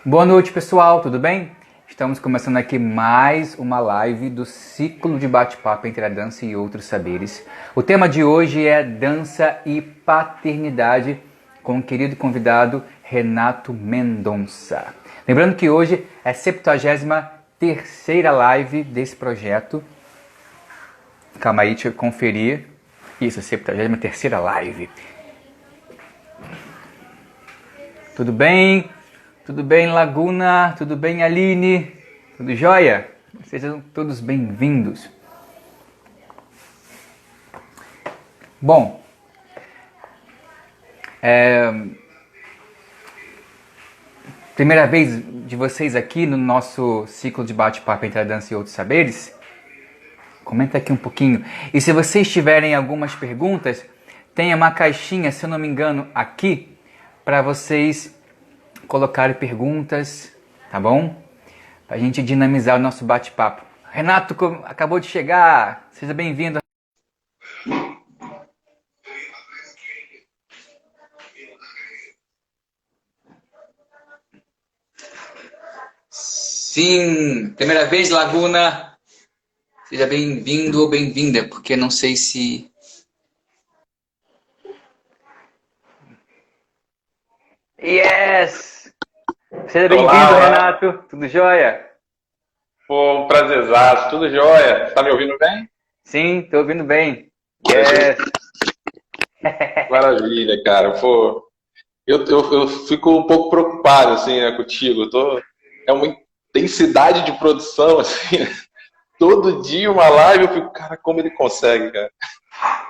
Boa noite, pessoal, tudo bem? Estamos começando aqui mais uma live do ciclo de bate-papo entre a dança e outros saberes. O tema de hoje é dança e paternidade com o querido convidado Renato Mendonça. Lembrando que hoje é a 73ª live desse projeto. Calma aí, deixa eu conferir. Isso, 73ª live. Tudo bem? Tudo bem, Laguna? Tudo bem, Aline? Tudo jóia? Sejam todos bem-vindos. Bom, primeira vez de vocês aqui no nosso ciclo de bate-papo entre a dança e outros saberes? Comenta aqui um pouquinho. E se vocês tiverem algumas perguntas, tem uma caixinha, se eu não me engano, aqui para vocês colocarem perguntas, tá bom? Pra gente dinamizar o nosso bate-papo. Renato acabou de chegar, seja bem-vindo. Sim, primeira vez, Laguna. Seja bem-vindo ou bem-vinda, porque não sei se... Yes! Seja bem-vindo, Renato. Tudo jóia? Pô, um prazerzaço, tudo jóia. Tá me ouvindo bem? Sim, tô ouvindo bem. Yes! Maravilha, cara. Pô, eu fico um pouco preocupado, assim, né, contigo. É uma intensidade de produção, assim, né? Todo dia uma live, eu fico, cara, como ele consegue, cara?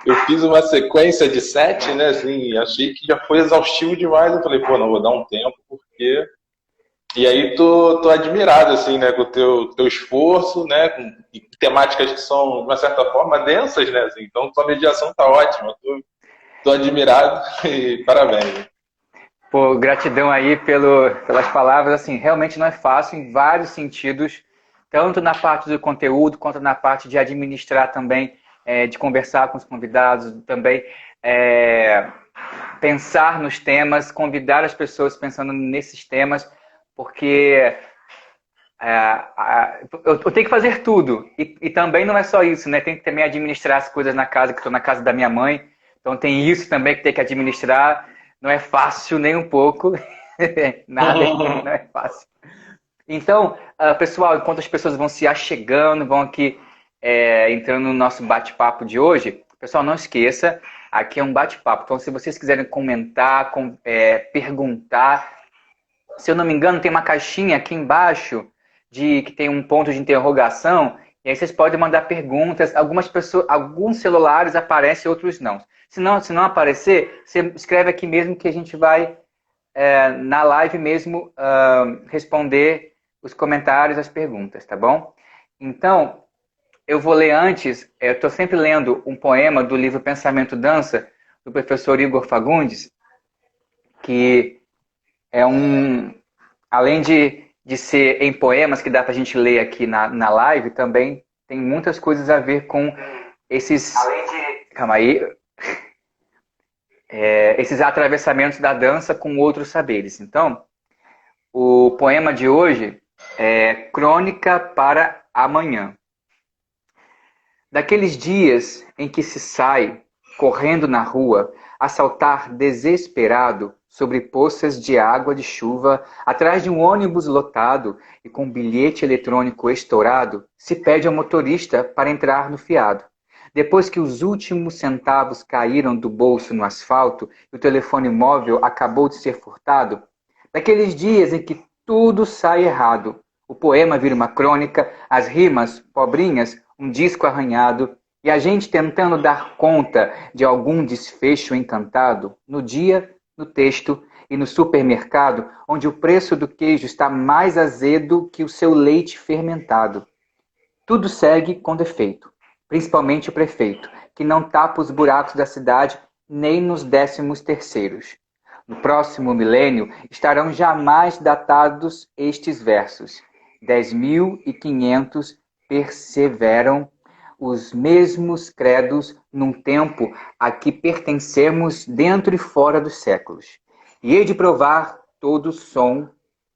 Eu fiz uma sequência de 7, né, assim, achei que já foi exaustivo demais. Eu falei, pô, não, vou dar um tempo, porque... E aí tô admirado, assim, né, com o teu esforço, né, com temáticas que são, de uma certa forma, densas, né, assim, então tua mediação tá ótima, tô admirado e parabéns. Pô, gratidão aí pelas palavras. Assim, realmente não é fácil em vários sentidos, tanto na parte do conteúdo, quanto na parte de administrar também, de conversar com os convidados, também é, pensar nos temas, convidar as pessoas pensando nesses temas, porque eu tenho que fazer tudo. E também não é só isso, né? Tem que também administrar as coisas na casa, que estou na casa da minha mãe. Então tem isso também que tem que administrar. Não é fácil nem um pouco. Nada, não é fácil. Então, pessoal, enquanto as pessoas vão se achegando, vão aqui entrando no nosso bate-papo de hoje, pessoal, não esqueça, aqui é um bate-papo. Então, se vocês quiserem comentar, perguntar, se eu não me engano, tem uma caixinha aqui embaixo que tem um ponto de interrogação, e aí vocês podem mandar perguntas. Algumas pessoas, alguns celulares aparecem, outros não. Se não aparecer, você escreve aqui mesmo que a gente vai, na live mesmo, responder os comentários, as perguntas, tá bom? Então, eu vou ler antes, eu estou sempre lendo um poema do livro Pensamento Dança, do professor Igor Fagundes, que é além de ser em poemas que dá para a gente ler aqui na live, também tem muitas coisas a ver com esses... Calma aí. Esses atravessamentos da dança com outros saberes. Então, o poema de hoje é Crônica para Amanhã. Daqueles dias em que se sai, correndo na rua, a saltar desesperado sobre poças de água de chuva, atrás de um ônibus lotado e com bilhete eletrônico estourado, se pede ao motorista para entrar no fiado. Depois que os últimos centavos caíram do bolso no asfalto e o telefone móvel acabou de ser furtado, daqueles dias em que tudo sai errado, o poema vira uma crônica, as rimas, pobrinhas, um disco arranhado, e a gente tentando dar conta de algum desfecho encantado, no dia, no texto e no supermercado, onde o preço do queijo está mais azedo que o seu leite fermentado. Tudo segue com defeito, principalmente o prefeito, que não tapa os buracos da cidade nem nos 13º. No próximo milênio estarão jamais datados estes versos. 10.500 perseveram os mesmos credos num tempo a que pertencemos dentro e fora dos séculos. E hei de provar todo som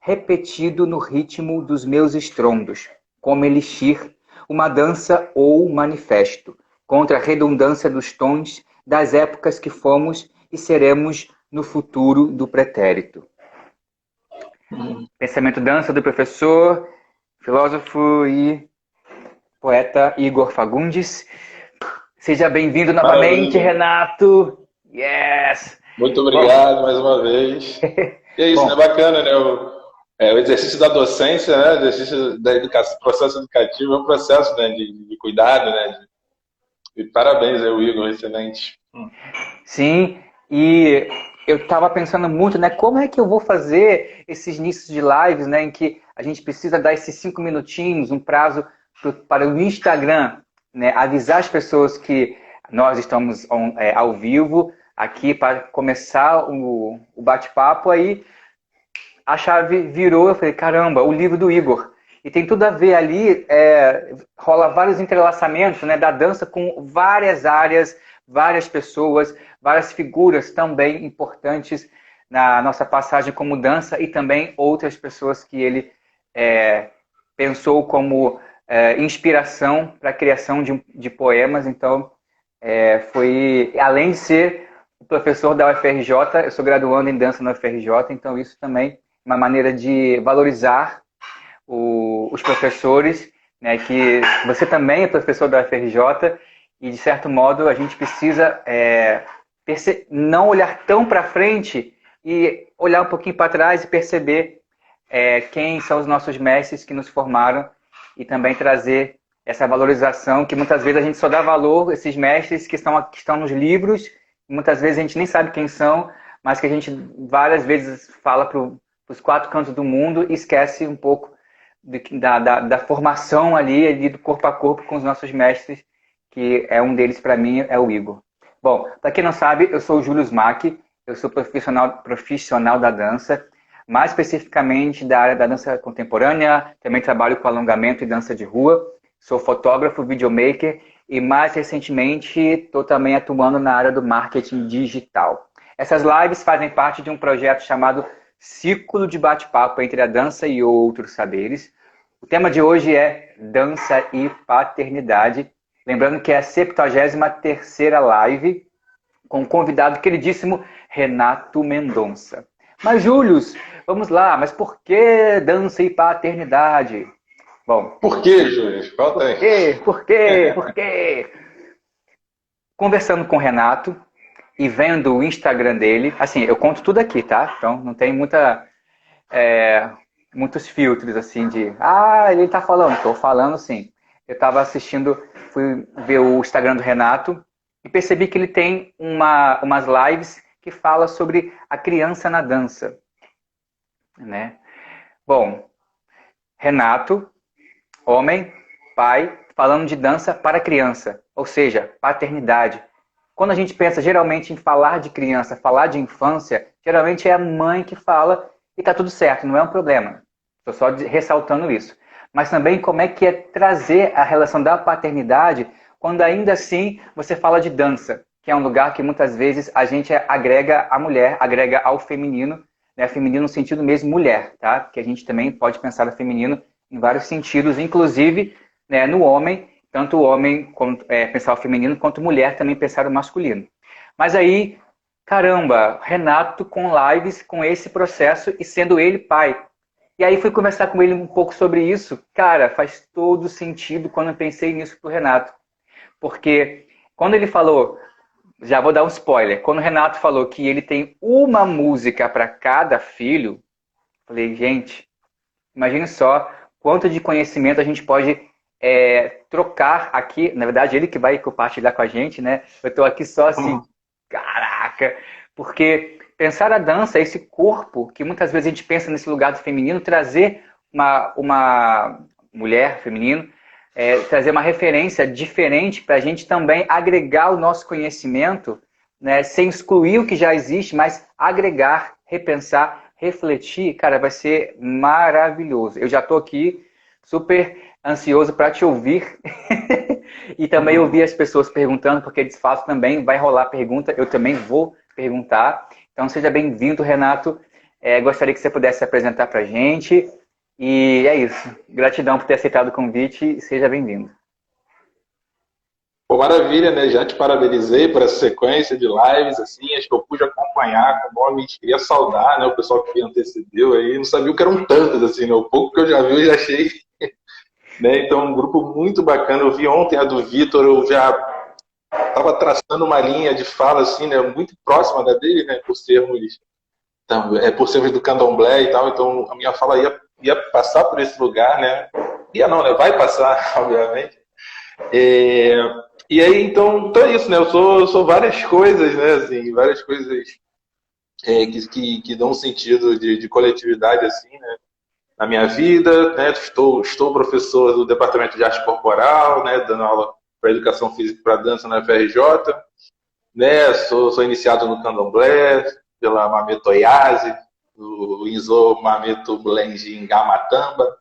repetido no ritmo dos meus estrondos, como elixir, uma dança ou manifesto, contra a redundância dos tons das épocas que fomos e seremos no futuro do pretérito. Pensamento Dança do professor, filósofo e poeta Igor Fagundes. Seja bem-vindo novamente, Renato. Yes! Muito obrigado mais uma vez. E é isso, né? Bacana, né? O exercício da docência, né? O exercício da educação, processo educativo é um processo, né, de cuidado, né? E parabéns aí, Igor, excelente. Sim, e eu estava pensando muito, né? Como é que eu vou fazer esses inícios de lives, né? Em que a gente precisa dar esses 5 minutinhos, um prazo para o Instagram, né? Avisar as pessoas que nós estamos ao vivo aqui para começar o bate-papo. Aí a chave virou, eu falei, caramba, o livro do Igor. E tem tudo a ver ali, rola vários entrelaçamentos, né, da dança com várias áreas, várias pessoas, várias figuras também importantes na nossa passagem como dança e também outras pessoas que ele pensou como inspiração para a criação de poemas. Então, foi, além de ser o professor da UFRJ, eu sou graduando em dança na UFRJ, então isso também é uma maneira de valorizar os professores, né, que você também é professor da UFRJ e, de certo modo, a gente precisa não olhar tão para frente e olhar um pouquinho para trás e perceber quem são os nossos mestres que nos formaram e também trazer essa valorização que muitas vezes a gente só dá valor a esses mestres que estão nos livros, muitas vezes a gente nem sabe quem são, mas que a gente várias vezes fala para os 4 cantos do mundo e esquece um pouco da formação ali do corpo a corpo com os nossos mestres, que um deles para mim é o Igor. Bom, para quem não sabe, eu sou o Júlio Smack, eu sou profissional da dança, mais especificamente da área da dança contemporânea, também trabalho com alongamento e dança de rua, sou fotógrafo, videomaker e mais recentemente estou também atuando na área do marketing digital. Essas lives fazem parte de um projeto chamado Ciclo de Bate-Papo entre a Dança e Outros Saberes. O tema de hoje é Dança e Paternidade. Lembrando que é a 73ª live com o convidado queridíssimo Renato Mendonça. Mas, Júlio, vamos lá, mas por que dança e paternidade? Bom, por que, Júlio? Por quê? Conversando com o Renato e vendo o Instagram dele, assim, eu conto tudo aqui, tá? Então não tem muitos filtros assim ele tá falando, tô falando sim. Eu tava assistindo, fui ver o Instagram do Renato e percebi que ele tem umas lives que fala sobre a criança na dança, né? Bom, Renato, homem, pai, falando de dança para criança, ou seja, paternidade. Quando a gente pensa geralmente em falar de criança, falar de infância, geralmente é a mãe que fala e tá tudo certo, não é um problema. Estou só ressaltando isso. Mas também como é que é trazer a relação da paternidade quando ainda assim você fala de dança, que é um lugar que muitas vezes a gente agrega a mulher, agrega ao feminino, né? Feminino no sentido mesmo mulher, tá? Porque a gente também pode pensar o feminino em vários sentidos, inclusive, né, no homem, tanto o homem pensar o feminino, quanto mulher também pensar o masculino. Mas aí, caramba, Renato com lives, com esse processo e sendo ele pai. E aí fui conversar com ele um pouco sobre isso. Cara, faz todo sentido quando eu pensei nisso pro Renato. Porque quando ele falou, já vou dar um spoiler, quando o Renato falou que ele tem uma música para cada filho, falei, gente, imagine só quanto de conhecimento a gente pode trocar aqui. Na verdade, ele que vai compartilhar com a gente, né? Eu estou aqui só assim, caraca, porque pensar a dança, esse corpo, que muitas vezes a gente pensa nesse lugar do feminino, trazer uma mulher, feminino, trazer uma referência diferente para a gente também agregar o nosso conhecimento, né, sem excluir o que já existe, mas agregar, repensar, refletir, cara, vai ser maravilhoso. Eu já estou aqui super ansioso para te ouvir e também ouvir as pessoas perguntando, porque de fato também vai rolar pergunta, eu também vou perguntar. Então seja bem-vindo, Renato. Gostaria que você pudesse se apresentar para a gente. E é isso. Gratidão por ter aceitado o convite e seja bem-vindo. Pô, maravilha, né? Já te parabenizei por essa sequência de lives, assim, acho que eu pude acompanhar com o nome, queria saudar, né, o pessoal que me antecedeu aí, não sabia o que eram tantos, assim, né? O pouco que eu já vi, eu já achei, né? Então, um grupo muito bacana. Eu vi ontem a do Vitor, eu já estava traçando uma linha de fala, assim, né, muito próxima da dele, né, por sermos do candomblé e tal, então a minha fala ia passar por esse lugar, né? Ia não, né? Vai passar, obviamente. E aí, então é isso, né? Eu sou várias coisas, né? Assim, várias coisas que dão um sentido de coletividade, assim, né? Na minha vida, né? Estou professor do Departamento de Arte Corporal, né? Dando aula para Educação Física e para Dança na FRJ, né? Sou iniciado no Candomblé, pela Mameto Oyase, do Inzo Mameto Blend em Gamatamba.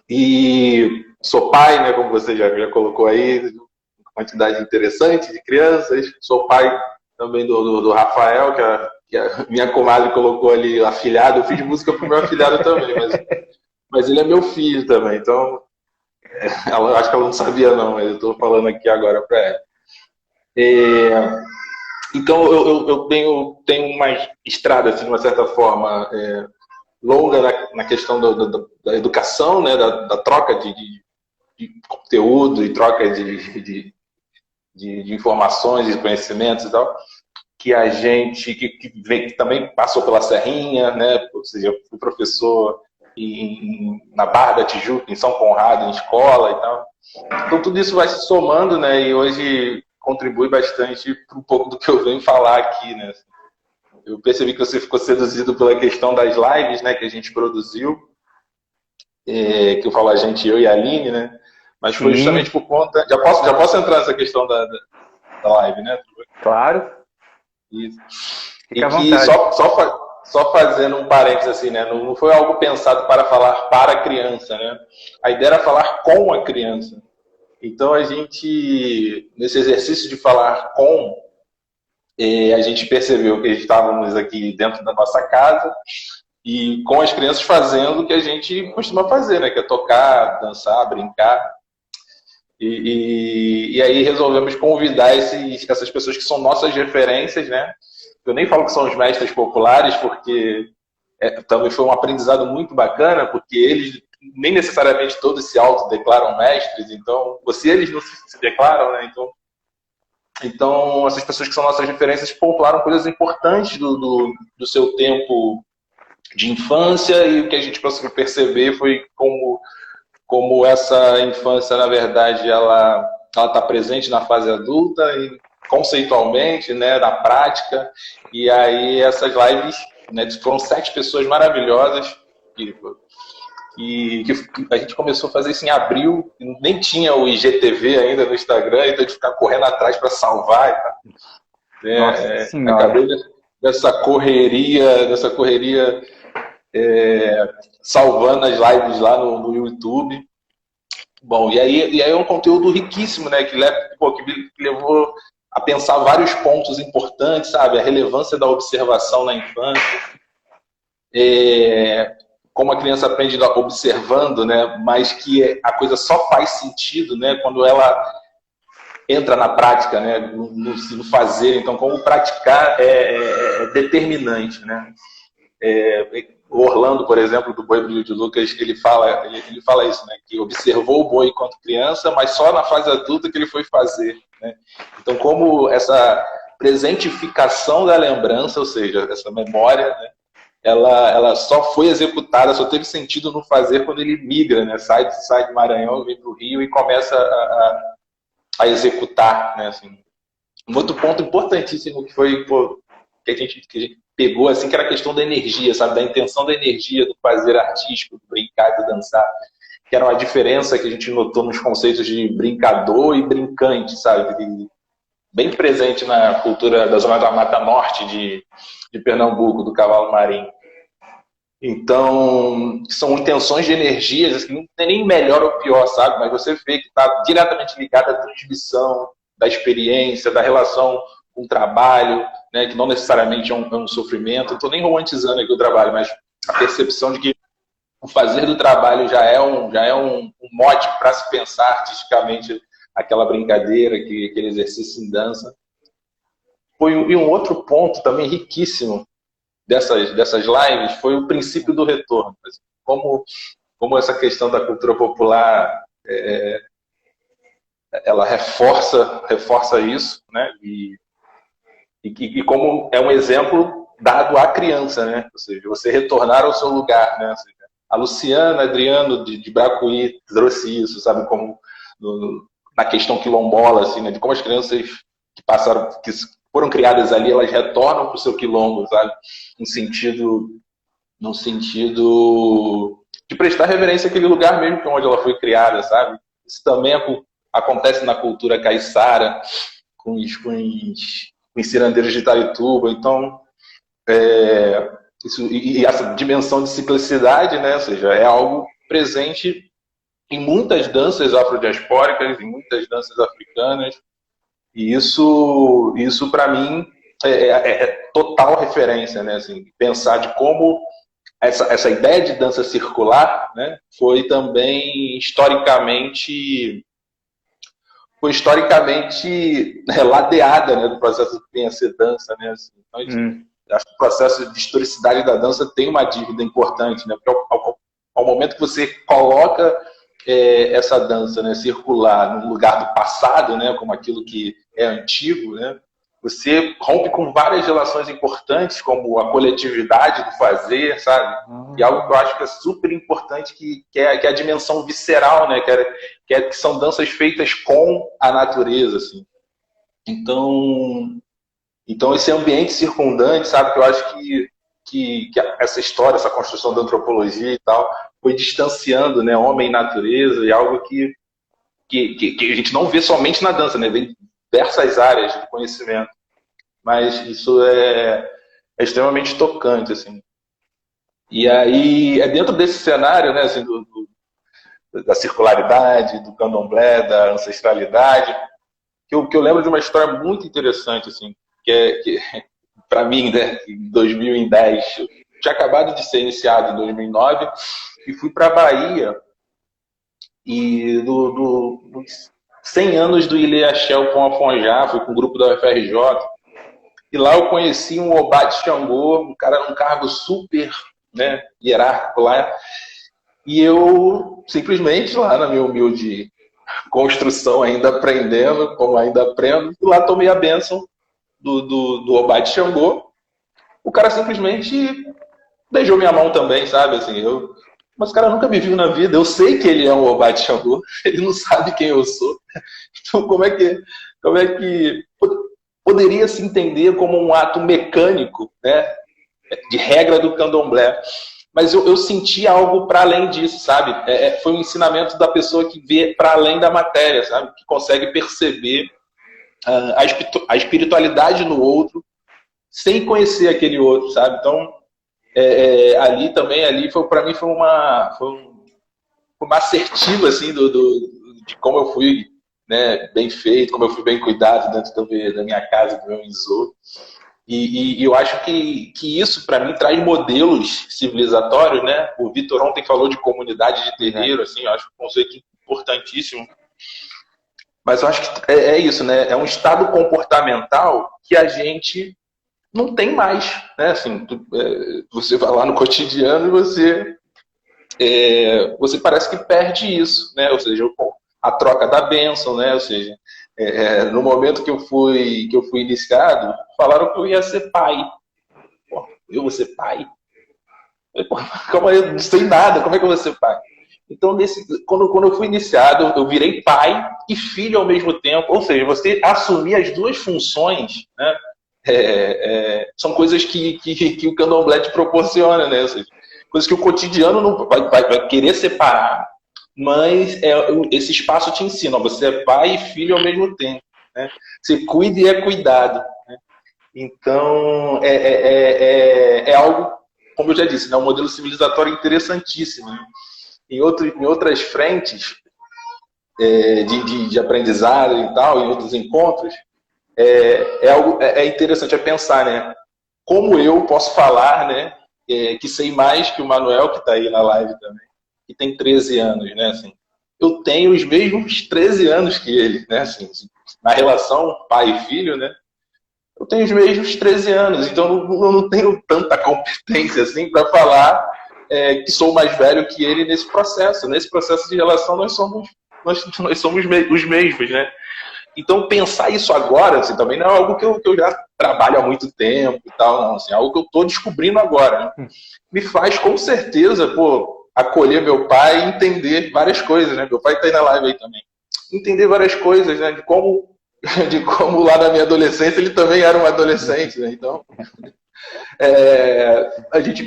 E sou pai, né, como você já colocou aí, uma quantidade interessante de crianças. Sou pai também do Rafael, que a minha comadre colocou ali, afilhado. Eu fiz música pro meu afilhado também, mas ele é meu filho também, então acho que ela não sabia não, mas eu estou falando aqui agora para ela. Então eu tenho uma estrada, assim, de uma certa forma, longa na questão da educação, né, da troca de conteúdo e troca de informações e conhecimentos e tal, que a gente que também passou pela Serrinha, né, ou seja, eu fui professor na Barra da Tijuca, em São Conrado, em escola e tal. Então tudo isso vai se somando, né, e hoje contribui bastante para um pouco do que eu venho falar aqui, né. Eu percebi que você ficou seduzido pela questão das lives, né, que a gente produziu, que eu falo a gente, eu e a Aline, né, mas foi justamente por conta... Já posso entrar nessa questão da live, né? Claro. Isso. Fica E que só fazendo um parênteses assim, né? Não foi algo pensado para falar para a criança, né? A ideia era falar com a criança. Então a gente, nesse exercício de falar com, a gente percebeu que estávamos aqui dentro da nossa casa e com as crianças fazendo o que a gente costuma fazer, né? Que é tocar, dançar, brincar. E aí resolvemos convidar essas pessoas que são nossas referências, né? Eu nem falo que são os mestres populares, porque também foi um aprendizado muito bacana, porque eles nem necessariamente todos se autodeclaram mestres, então, se eles não se declaram, né? Então, essas pessoas que são nossas referências pontuaram coisas importantes do seu tempo de infância, e o que a gente conseguiu perceber foi como essa infância, na verdade, ela está presente na fase adulta, e conceitualmente, né, na prática. E aí essas lives, né, foram 7 pessoas maravilhosas que a gente começou a fazer isso em abril, nem tinha o IGTV ainda no Instagram, então de ficar correndo atrás para salvar e tal. Acabei dessa correria salvando as lives lá no YouTube. Bom, e aí é um conteúdo riquíssimo, né? Que me levou a pensar vários pontos importantes, sabe? A relevância da observação na infância, como a criança aprende observando, né? Mas que a coisa só faz sentido, né? Quando ela entra na prática, né? No fazer. Então, como praticar é determinante, né? O Orlando, por exemplo, do Boi Brilho de Lucas, ele fala isso, né? Que observou o boi enquanto criança, mas só na fase adulta que ele foi fazer, né? Então, como essa presentificação da lembrança, ou seja, essa memória, né? Ela só foi executada, só teve sentido no fazer quando ele migra, né? Sai de Maranhão, vem para o Rio e começa a executar, né? Assim, um outro ponto importantíssimo que foi que a gente pegou, assim, que era a questão da energia, sabe? Da intenção da energia do fazer artístico, do brincar, do dançar, que era uma diferença que a gente notou nos conceitos de brincador e brincante, sabe? Bem presente na cultura da zona da Mata Norte de Pernambuco, do cavalo marinho. Então, são intenções de energias, assim, não tem nem melhor ou pior, sabe? Mas você vê que está diretamente ligada à transmissão da experiência, da relação um trabalho, né, que não necessariamente é um sofrimento. Não estou nem romantizando aqui o trabalho, mas a percepção de que o fazer do trabalho já é um mote para se pensar artisticamente aquela brincadeira, aquele exercício em dança. E um outro ponto também riquíssimo dessas lives foi o princípio do retorno. Como essa questão da cultura popular ela reforça isso, né? E como é um exemplo dado à criança, né? Ou seja, você retornar ao seu lugar, né? Ou seja, a Luciana Adriano de Bracuí trouxe isso, sabe? Como na questão quilombola, assim, né? De como as crianças que foram criadas ali, elas retornam para o seu quilombo, sabe? No sentido de prestar reverência àquele lugar mesmo que onde ela foi criada, sabe? Isso também acontece na cultura caiçara, com os cirandeiros de Itarituba. Então, e essa dimensão de ciclicidade, né? Ou seja, é algo presente em muitas danças afrodiaspóricas, em muitas danças africanas. E isso para mim, é total referência, né? Assim, pensar de como essa ideia de dança circular, né, foi também historicamente ladeada, né, do processo que vem a ser dança, né? Assim, então, acho que o processo de historicidade da dança tem uma dívida importante, né? Porque ao momento que você coloca essa dança, né, circular no lugar do passado, né, como aquilo que é antigo, né, você rompe com várias relações importantes, como a coletividade do fazer, sabe? E algo que eu acho que é super importante, que é a dimensão visceral, né? Que são danças feitas com a natureza, assim. Então esse ambiente circundante, sabe? Que eu acho que essa história, essa construção da antropologia e tal, foi distanciando, né, homem e natureza, e algo que a gente não vê somente na dança, né? Vem diversas áreas de conhecimento, mas isso é extremamente tocante, assim. E aí, dentro desse cenário, né, assim, da circularidade, do candomblé, da ancestralidade, que eu lembro de uma história muito interessante, assim, que para mim, né, em 2010, eu tinha acabado de ser iniciado em 2009 e fui para a Bahia, e dos 100 anos do Ilê Axel com Afonjá, fui com o grupo da UFRJ, e lá eu conheci um Obá de Xangô, um cara num cargo super, né, hierárquico lá, e eu simplesmente lá na minha humilde construção, ainda aprendendo, como ainda aprendo, e lá tomei a bênção do Obá de Xangô. O cara simplesmente beijou minha mão também, sabe, assim, mas o cara nunca me viu na vida, eu sei que ele é um Obá de Xangô, ele não sabe quem eu sou, então como é que poderia se entender como um ato mecânico, né, de regra do candomblé? Mas eu senti algo para além disso, sabe? Foi um ensinamento da pessoa que vê para além da matéria, sabe? Que consegue perceber a espiritualidade no outro sem conhecer aquele outro, sabe? Então, ali também, para mim foi uma assertiva, assim, de como eu fui, né, bem feito, como eu fui bem cuidado dentro da minha casa, do meu isouro. E eu acho que isso, para mim, traz modelos civilizatórios, né? O Vitor ontem falou de comunidade de terreiro, assim, eu acho um conceito importantíssimo. Mas eu acho que é isso, né? É um estado comportamental que a gente não tem mais, né? Assim, você vai lá no cotidiano e você parece que perde isso, né? Ou seja, a troca da bênção, né? Ou seja, no momento que eu fui iniciado, falaram que eu ia ser pai. Pô, eu vou ser pai? Calma aí, eu não sei nada, como é que eu vou ser pai? Então, quando eu fui iniciado, eu virei pai e filho ao mesmo tempo. Ou seja, você assumir as duas funções, né? São coisas que o candomblé te proporciona, né? Ou seja, coisas que o cotidiano não vai querer separar, mas esse espaço te ensina. Você é pai e filho ao mesmo tempo, né? Você cuida e é cuidado, né? Então, é algo, como eu já disse, né? Um modelo civilizatório interessantíssimo, né? Em outras frentes de aprendizado e tal, em outros encontros, é interessante pensar, né? Como eu posso falar, né? Que sei mais que o Manuel, que está aí na live também, que tem 13 anos, né? Assim, eu tenho os mesmos 13 anos que ele, né? Assim, na relação pai e filho, né? Eu tenho os mesmos 13 anos, então eu não tenho tanta competência assim para falar que sou mais velho que ele nesse processo. Nesse processo de relação, nós somos os mesmos, né? Então, pensar isso agora, assim, também não é algo que eu já trabalho há muito tempo e tal, não. Assim, é algo que eu estou descobrindo agora. Né? Me faz, com certeza, acolher meu pai e entender várias coisas, né? Meu pai está aí na live aí também. Entender várias coisas, né? De como lá na minha adolescência ele também era um adolescente, né? Então, a gente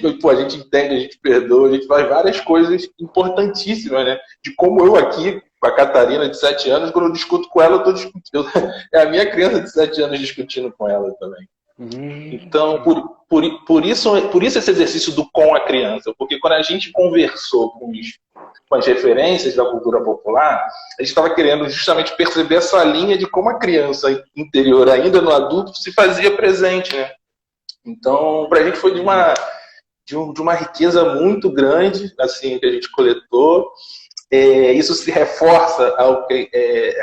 entende, a gente perdoa, a gente faz várias coisas importantíssimas, né? De como eu aqui, com a Catarina de 7 anos, quando eu discuto com ela, eu estou discutindo. É a minha criança de 7 anos discutindo com ela também. Então, por isso esse exercício do com a criança, porque quando a gente conversou com as referências da cultura popular, a gente estava querendo justamente perceber essa linha de como a criança interior, ainda no adulto, se fazia presente, né? Então, para a gente foi de uma riqueza muito grande, assim, que a gente coletou. Isso se reforça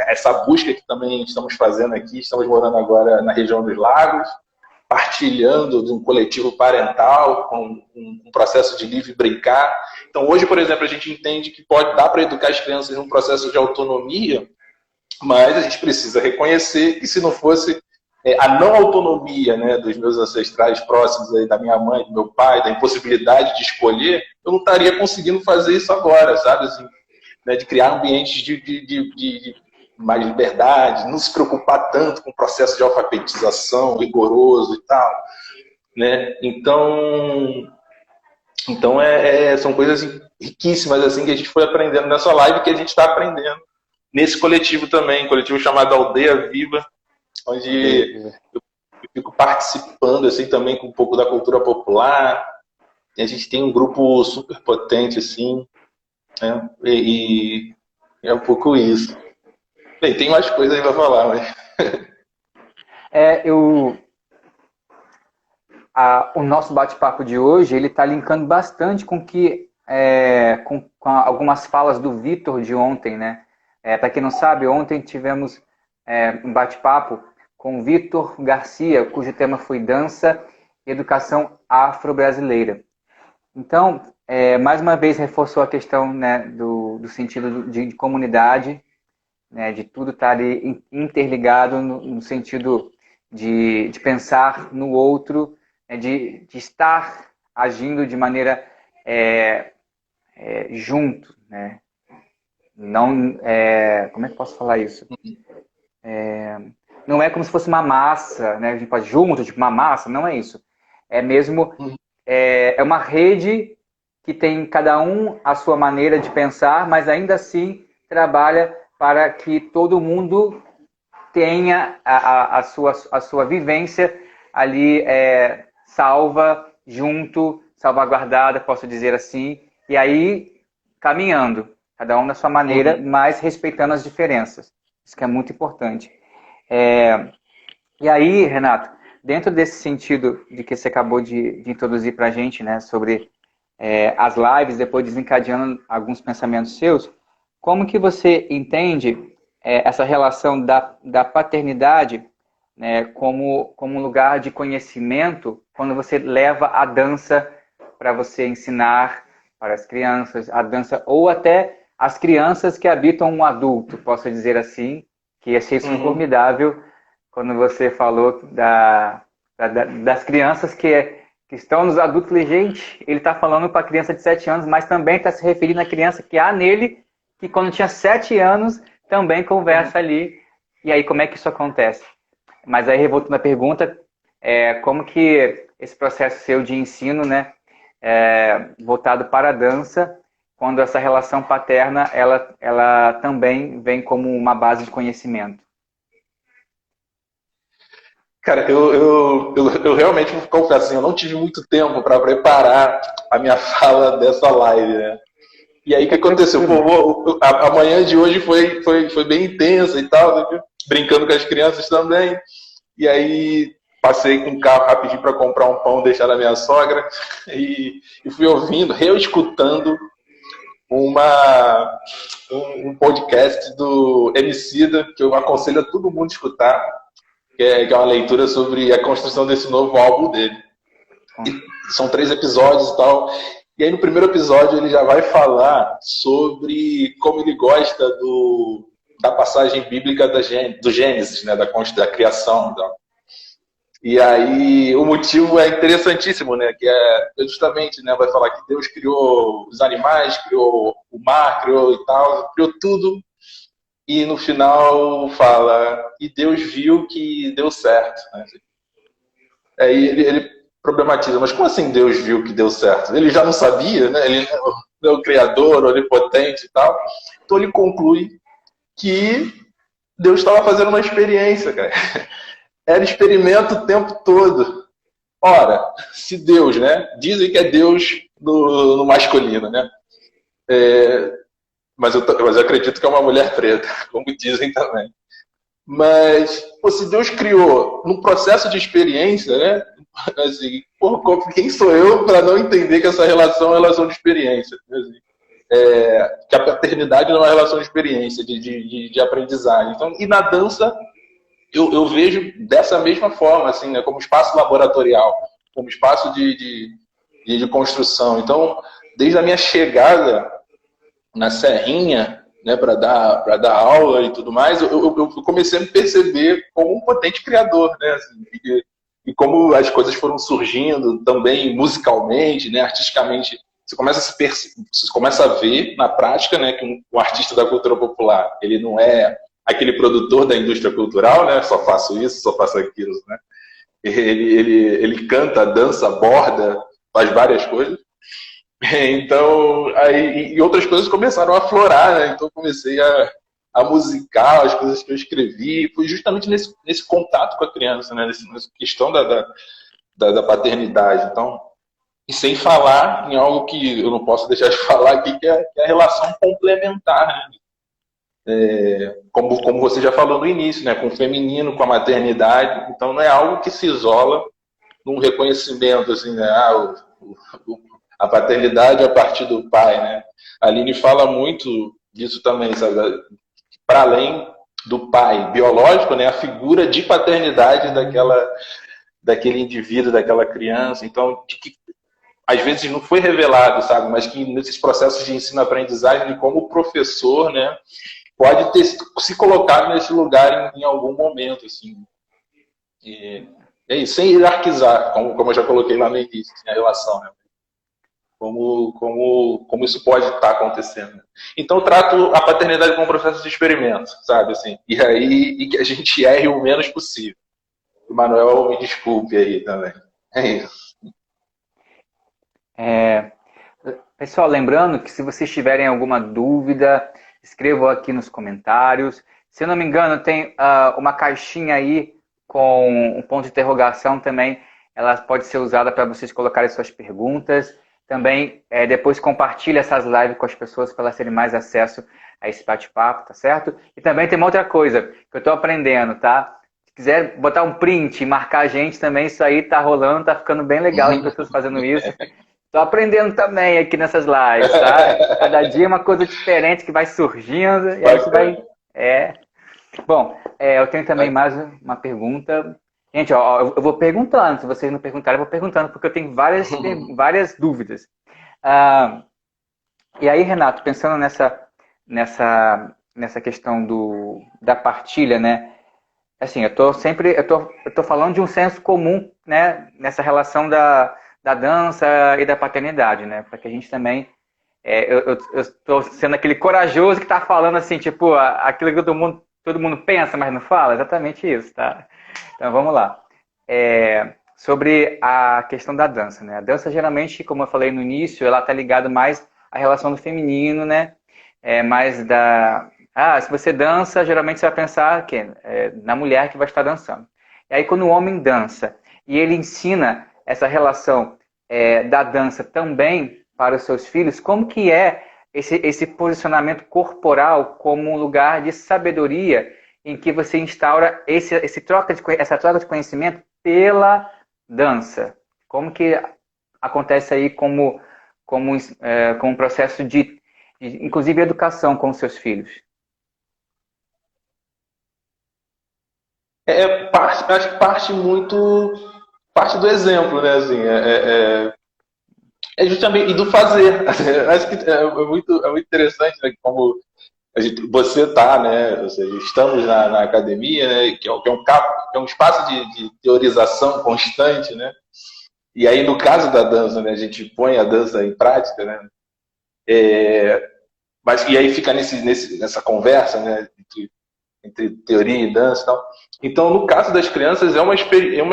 essa busca que também estamos fazendo aqui. Estamos morando agora na região dos Lagos, partilhando de um coletivo parental com um processo de livre brincar. Então, hoje, por exemplo, a gente entende que pode dar para educar as crianças num processo de autonomia, mas a gente precisa reconhecer que se não fosse a não autonomia, né, dos meus ancestrais próximos, aí, da minha mãe, do meu pai, da impossibilidade de escolher, eu não estaria conseguindo fazer isso agora, sabe? Assim, né, de criar ambientes de mais liberdade, não se preocupar tanto com o processo de alfabetização rigoroso e tal, né? Então são coisas riquíssimas assim que a gente foi aprendendo nessa live, que a gente está aprendendo nesse coletivo também, coletivo chamado Aldeia Viva, onde eu fico participando assim também com um pouco da cultura popular. E a gente tem um grupo super potente assim, né? E é um pouco isso. Bem, tem mais coisas aí para falar, mas... O nosso bate-papo de hoje, ele está linkando bastante com algumas falas do Vitor de ontem, né? Para quem não sabe, ontem tivemos um bate-papo com o Vitor Garcia, cujo tema foi dança e educação afro-brasileira. Então, mais uma vez reforçou a questão, né, do sentido de comunidade, né, de tudo estar ali interligado no sentido de pensar no outro, né, de estar agindo de maneira junto, né? Não, como é que eu posso falar isso? Não é como se fosse uma massa, né? A gente pode junto, tipo uma massa, não é isso. É mesmo, é uma rede que tem cada um a sua maneira de pensar, mas ainda assim trabalha para que todo mundo tenha a sua vivência ali salva, junto, salvaguardada, posso dizer assim, e aí caminhando, cada um da sua maneira, mas respeitando as diferenças. Isso que é muito importante. E aí, Renato, dentro desse sentido de que você acabou de introduzir para a gente, né, sobre as lives, depois desencadeando alguns pensamentos seus, como que você entende essa relação da paternidade, né, como um lugar de conhecimento, quando você leva a dança para você ensinar para as crianças, a dança, ou até as crianças que habitam um adulto, posso dizer assim, que achei isso formidável quando você falou das crianças que estão nos adultos. Falei, gente, ele está falando para a criança de 7 anos, mas também está se referindo à criança que há nele, que quando tinha 7 anos também conversa ali. E aí, como é que isso acontece? Mas aí, voltando à pergunta, como que esse processo seu de ensino, né, voltado para a dança, quando essa relação paterna, ela também vem como uma base de conhecimento? Cara, eu realmente vou confessar, assim, eu não tive muito tempo para preparar a minha fala dessa live, né? E aí, o que aconteceu? A manhã de hoje foi bem intensa e tal, né? Brincando com as crianças também. E aí passei com o carro rapidinho para comprar um pão, deixar na minha sogra, e fui ouvindo, reescutando um podcast do Emicida, que eu aconselho a todo mundo escutar, que é uma leitura sobre a construção desse novo álbum dele. E são 3 episódios e tal. E aí no primeiro episódio ele já vai falar sobre como ele gosta da passagem bíblica do Gênesis, né, da criação. E aí o motivo é interessantíssimo, né, que é justamente, né, vai falar que Deus criou os animais, criou o mar, criou e tal, criou tudo. E no final fala, e Deus viu que deu certo. Né? Aí ele problematiza, mas como assim Deus viu que deu certo? Ele já não sabia, né? Ele é o Criador, onipotente e tal. Então ele conclui que Deus estava fazendo uma experiência, cara. Era experimento o tempo todo. Ora, se Deus, né? Dizem que é Deus no masculino, né? Mas eu acredito que é uma mulher preta, como dizem também. Mas, pô, se Deus criou num processo de experiência, né? Assim, pô, quem sou eu para não entender que essa relação é uma relação de experiência? Assim, que a paternidade não é uma relação de experiência, de aprendizagem. Então, e na dança, eu vejo dessa mesma forma, assim, né? Como espaço laboratorial, como espaço de construção. Então, desde a minha chegada na Serrinha, né, para dar aula e tudo mais, eu comecei a me perceber como um potente criador, né, assim, e como as coisas foram surgindo também musicalmente, né, artisticamente. Você começa a ver na prática, né, que um artista da cultura popular, ele não é aquele produtor da indústria cultural, né, só faço isso, só faço aquilo, né. Ele canta, dança, borda, faz várias coisas. Então, aí, e outras coisas começaram a aflorar, né? Então, eu comecei a musicar as coisas que eu escrevi. Foi justamente nesse contato com a criança, né? Nessa questão da paternidade. Então, e sem falar em algo que eu não posso deixar de falar aqui, que é a relação complementar, né? Como você já falou no início, né? Com o feminino, com a maternidade. Então, não é algo que se isola num reconhecimento, assim, né? A paternidade a partir do pai, né? A Aline fala muito disso também, sabe? Para além do pai biológico, né? A figura de paternidade daquele indivíduo, daquela criança. Então, que às vezes não foi revelado, sabe? Mas que nesses processos de ensino-aprendizagem, como professor, né? Pode ter se colocado nesse lugar em algum momento, assim. E é isso, sem hierarquizar, como eu já coloquei lá no início, assim, a relação, né? Como isso pode estar acontecendo. Então, eu trato a paternidade como um processo de experimento, sabe? Assim, e que a gente erre o menos possível. O Manuel, me desculpe aí também. É isso. Pessoal, lembrando que se vocês tiverem alguma dúvida, escrevam aqui nos comentários. Se eu não me engano, tem uma caixinha aí com um ponto de interrogação também. Ela pode ser usada para vocês colocarem suas perguntas. Também, depois compartilha essas lives com as pessoas para elas terem mais acesso a esse bate-papo, tá certo? E também tem uma outra coisa que eu estou aprendendo, tá? Se quiser botar um print e marcar a gente também, isso aí tá rolando, tá ficando bem legal as pessoas fazendo isso. Estou aprendendo também aqui nessas lives, tá? Cada dia uma coisa diferente que vai surgindo e aí isso vai... Bom, eu tenho também mais uma pergunta. Gente, ó, eu vou perguntando, se vocês não perguntarem, eu vou perguntando, porque eu tenho várias dúvidas. E aí, Renato, pensando nessa questão da partilha, né? Assim, eu tô falando de um senso comum, né? Nessa relação da dança e da paternidade, né? Para que a gente também... eu estou sendo aquele corajoso que está falando assim, tipo, aquilo que todo mundo pensa, mas não fala. Exatamente isso, tá? Então, vamos lá. Sobre a questão da dança, né? A dança, geralmente, como eu falei no início, ela está ligada mais à relação do feminino, né? Mais da... se você dança, geralmente você vai pensar que na mulher que vai estar dançando. E aí, quando o homem dança e ele ensina essa relação da dança também para os seus filhos, como que é esse posicionamento corporal como um lugar de sabedoria em que você instaura essa troca de conhecimento pela dança. Como que acontece aí como um processo inclusive, educação com os seus filhos? Acho que parte do exemplo, né? Assim, é justamente e do fazer. Acho que é muito interessante, né? Como você está, né? Ou seja, estamos na academia, né? Que é um espaço de teorização constante, né? E aí, no caso da dança, né? A gente põe a dança em prática, né? Mas e aí fica nessa conversa, né? Entre teoria e dança e tal. Então, no caso das crianças, é uma experiência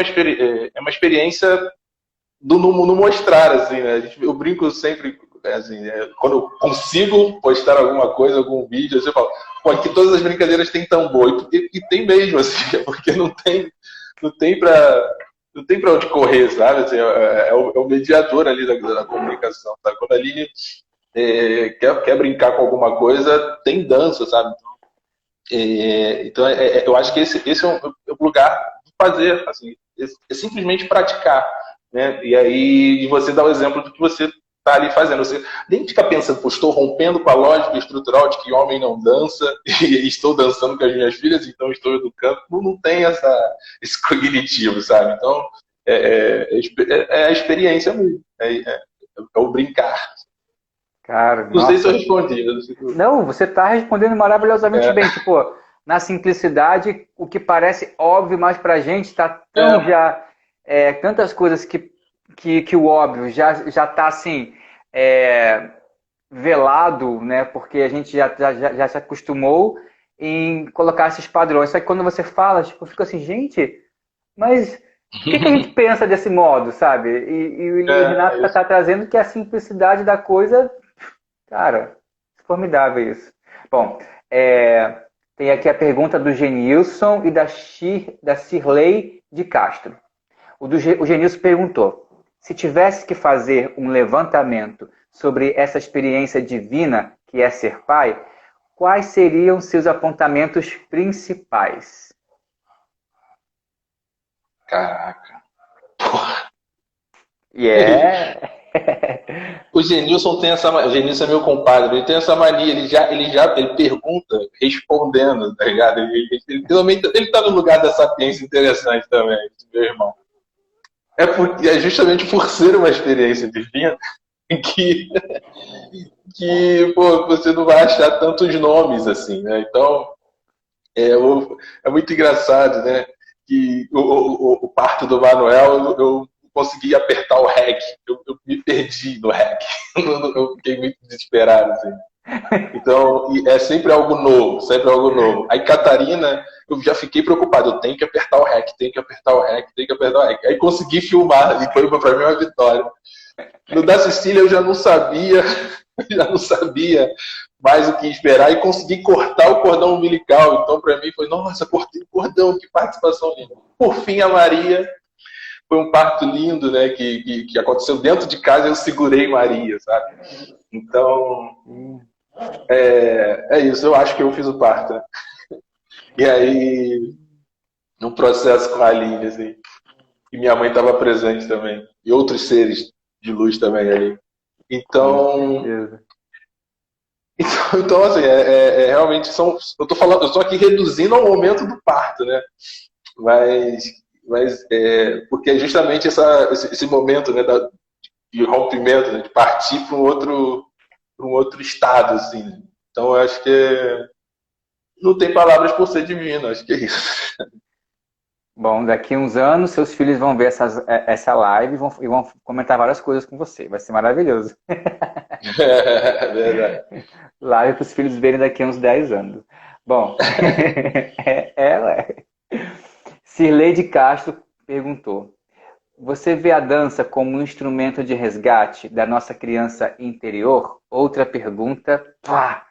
no mostrar, assim, né? Eu brinco sempre, assim, quando eu consigo postar alguma coisa, algum vídeo, assim, eu falo, pô, aqui todas as brincadeiras têm tambor, e tem mesmo, assim, porque não tem pra onde correr, sabe? Assim, é o mediador ali da comunicação, sabe? Quando a Aline quer brincar com alguma coisa, tem dança, sabe? Então, eu acho que esse é o lugar de fazer, assim, é simplesmente praticar, né? E aí você dá o exemplo do que você está ali fazendo. Você nem fica pensando, pô, estou rompendo com a lógica estrutural de que homem não dança e estou dançando com as minhas filhas, então estou educando. Não tem esse cognitivo, sabe? Então, é a experiência mesmo, é o brincar. Cara, Não sei se eu nossa. respondi. Não, você está respondendo maravilhosamente É, bem. Tipo, na simplicidade, o que parece óbvio, mas pra gente está tão é, já. Tantas coisas que o óbvio já está assim. é, velado, né? Porque a gente já se acostumou em colocar esses padrões. Só que quando você fala, tipo, eu fico assim, gente, mas por que a gente pensa desse modo, sabe? E o Renato isso. está trazendo que a simplicidade da coisa, cara, formidável isso. Bom, tem aqui a pergunta do Genilson e da Cirlei de Castro. O Genilson perguntou: se tivesse que fazer um levantamento sobre essa experiência divina que é ser pai, quais seriam seus apontamentos principais? Caraca. E é. O Genilson tem essa mania. O Genilson é meu compadre, ele tem essa mania, ele pergunta respondendo, tá ligado? Ele tá no lugar da sapiência interessante também, meu irmão. É justamente por ser uma experiência divina que, pô, você não vai achar tantos nomes assim, né? Então, é muito engraçado, né? Que o parto do Manuel, eu consegui apertar o REC, eu me perdi no REC, eu fiquei muito desesperado, assim. Então, é sempre algo novo, sempre algo novo. Aí, Catarina, eu já fiquei preocupado, eu tenho que apertar o REC, tenho que apertar o REC, tenho que apertar o REC. Aí consegui filmar, e foi para mim uma vitória. No da Cecília eu já não sabia, já não sabia mais o que esperar e consegui cortar o cordão umbilical. Então, para mim, foi, nossa, cortei o cordão, que participação linda. Por fim, a Maria, foi um parto lindo, né, que aconteceu dentro de casa, eu segurei Maria, sabe? Então, é isso, eu acho que eu fiz o parto. Né? E aí, no processo com a Aline, assim, e minha mãe estava presente também, e outros seres de luz também ali. Com Então, certeza. então, assim, realmente eu estou aqui reduzindo ao momento do parto, né? Mas, porque é justamente esse momento, né, de rompimento, né, de partir para um outro estado, assim. Então, eu acho que não tem palavras por ser divino, acho que é isso. Bom, daqui a uns anos, seus filhos vão ver essa live e vão comentar várias coisas com você. Vai ser maravilhoso. É verdade. Live para os filhos verem daqui a uns 10 anos. Bom, ela. Cirlei de Castro perguntou: você vê a dança como um instrumento de resgate da nossa criança interior? Outra pergunta. Pá!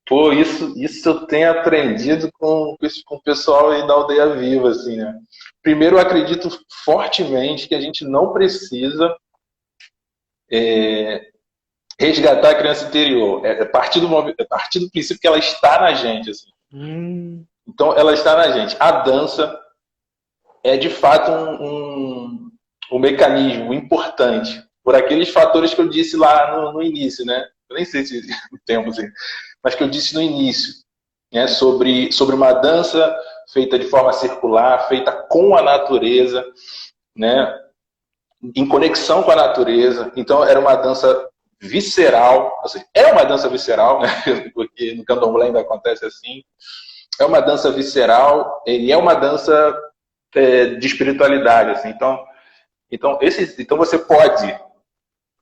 Pô, isso eu tenho aprendido com o pessoal aí da Aldeia Viva, assim, né? Primeiro, eu acredito fortemente que a gente não precisa resgatar a criança interior. É a partir do princípio que ela está na gente. Assim. Então, ela está na gente. A dança é, de fato, um mecanismo importante por aqueles fatores que eu disse lá no início, né? Eu nem sei se o tempo, assim, mas que eu disse no início, né? Sobre uma dança feita de forma circular, feita com a natureza, né? Em conexão com a natureza. Então, era uma dança visceral, assim, é uma dança visceral, né? Porque no candomblé ainda acontece assim. É uma dança visceral e é uma dança de espiritualidade. Assim. Então você pode,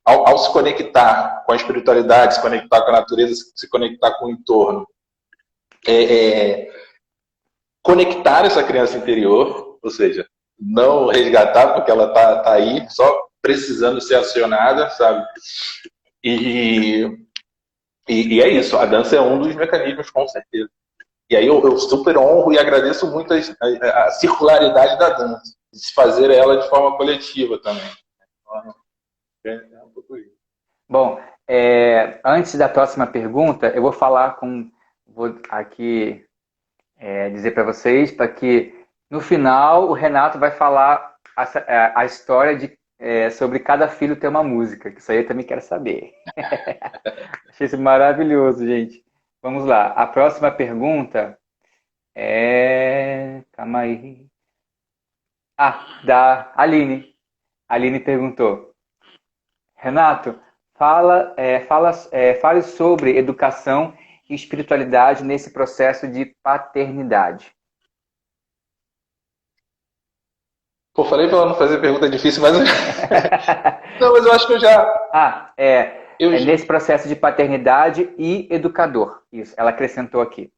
ao se conectar com a espiritualidade, se conectar com a natureza, se conectar com o entorno, conectar essa criança interior, ou seja, não resgatar porque ela tá aí, só precisando ser acionada, sabe? E é isso, a dança é um dos mecanismos, com certeza. E aí eu super honro e agradeço muito a circularidade da dança, de se fazer ela de forma coletiva também. Um pouco isso. Bom, antes da próxima pergunta, eu vou falar vou aqui dizer para vocês, para que no final o Renato vai falar a história sobre cada filho ter uma música, que isso aí eu também quero saber. Achei isso maravilhoso, gente. Vamos lá, a próxima pergunta calma aí. Da Aline. A Aline perguntou: Renato, fale sobre educação e espiritualidade nesse processo de paternidade. Pô, falei para ela não fazer pergunta difícil, mas não, mas eu acho que eu já. Nesse processo de paternidade e educador. Isso, ela acrescentou aqui.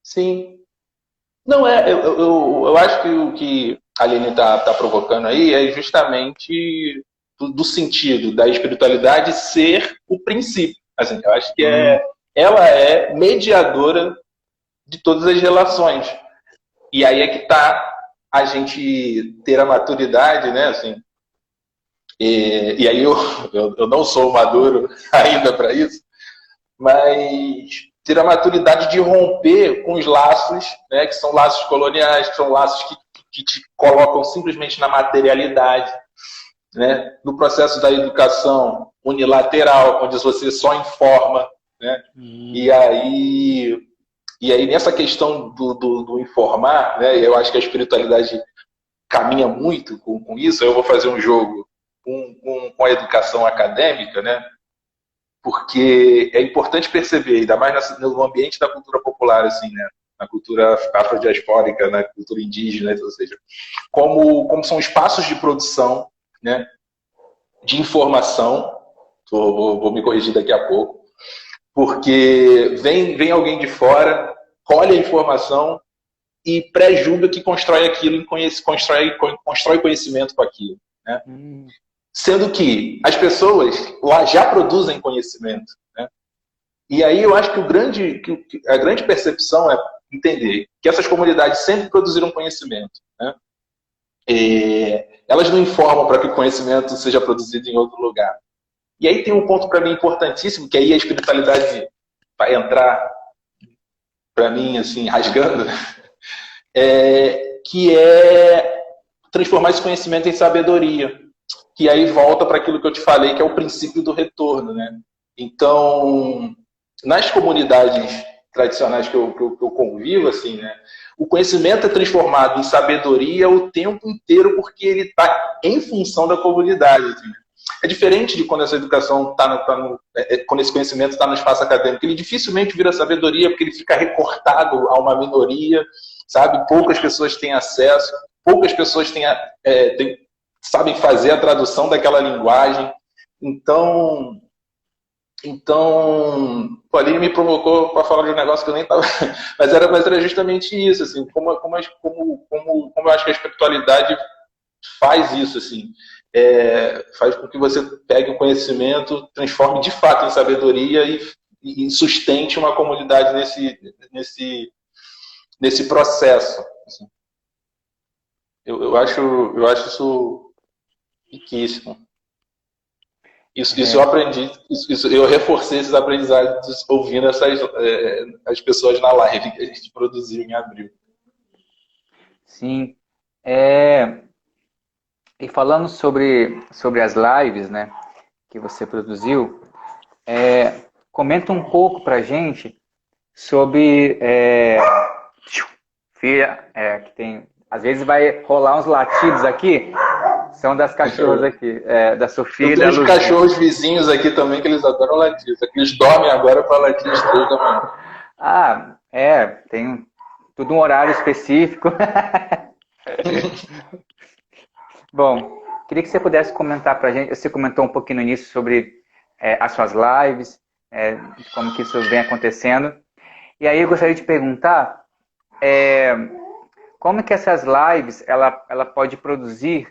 Sim. Não, eu acho que o que a Aline está provocando aí é justamente do sentido da espiritualidade ser o princípio. Assim, eu acho que ela é mediadora de todas as relações. E aí é que está a gente ter a maturidade, né? Assim, e aí eu não sou maduro ainda para isso, mas ter a maturidade de romper com os laços, né, que são laços coloniais, que são laços que te colocam simplesmente na materialidade, né, no processo da educação unilateral, onde você só informa, né, e aí nessa questão do informar, né, eu acho que a espiritualidade caminha muito com isso. Eu vou fazer um jogo com a educação acadêmica, né, porque é importante perceber, ainda mais no ambiente da cultura popular, assim, né? Na cultura afrodiaspórica, na cultura indígena, ou seja, como são espaços de produção, né? De informação. Vou me corrigir daqui a pouco, porque vem alguém de fora, colhe a informação e pré-julga que constrói aquilo, constrói conhecimento com aquilo, né? Sendo que as pessoas lá já produzem conhecimento, né? E aí eu acho que a grande percepção é entender que essas comunidades sempre produziram conhecimento, né? Elas não informam para que o conhecimento seja produzido em outro lugar. E aí tem um ponto para mim importantíssimo, que aí a espiritualidade vai entrar para mim assim rasgando, que é transformar esse conhecimento em sabedoria. Que aí volta para aquilo que eu te falei, que é o princípio do retorno, né? Então, nas comunidades tradicionais que eu convivo, assim, né? O conhecimento é transformado em sabedoria o tempo inteiro, porque ele está em função da comunidade. Assim. É diferente de quando essa educação quando esse conhecimento está no espaço acadêmico. Ele dificilmente vira sabedoria, porque ele fica recortado a uma minoria, sabe? Poucas pessoas têm acesso, poucas pessoas sabem fazer a tradução daquela linguagem. Então o Aline me provocou para falar de um negócio que eu nem estava. Mas era justamente isso, assim, como eu acho que a espiritualidade faz isso, assim. Faz com que você pegue o conhecimento, transforme de fato em sabedoria e sustente uma comunidade nesse processo. Assim. Eu acho isso riquíssimo. Isso eu aprendi, isso eu reforcei esses aprendizados ouvindo as pessoas na live que a gente produziu em abril. Sim. E falando sobre as lives, né, que você produziu, comenta um pouco pra gente sobre filha, que tem. Às vezes vai rolar uns latidos aqui, são das cachorras aqui, da Sofia Eu e da tenho os Luzinha. cachorros vizinhos aqui também que eles adoram latir. Só que eles dormem agora para latir às 3 da manhã. Ah, tem tudo um horário específico. Bom, queria que você pudesse comentar pra gente, você comentou um pouquinho no início sobre as suas lives, como que isso vem acontecendo. E aí eu gostaria de perguntar como que essas lives ela pode produzir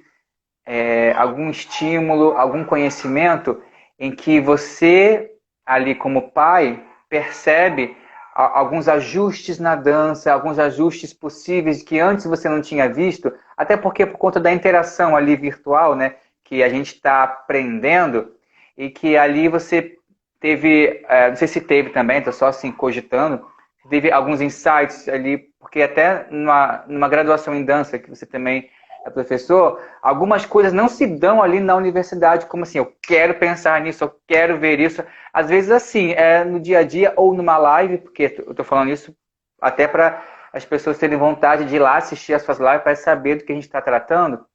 algum estímulo, algum conhecimento em que você, ali como pai, percebe alguns ajustes na dança, alguns ajustes possíveis que antes você não tinha visto, até porque por conta da interação ali virtual, né, que a gente está aprendendo e que ali você teve, não sei se teve também, estou só assim cogitando, teve alguns insights ali, porque até numa graduação em dança, que você também é professor, algumas coisas não se dão ali na universidade, como assim, eu quero pensar nisso, eu quero ver isso. Às vezes assim, no dia a dia ou numa live, porque eu estou falando isso até para as pessoas terem vontade de ir lá assistir as suas lives para saber do que a gente está tratando,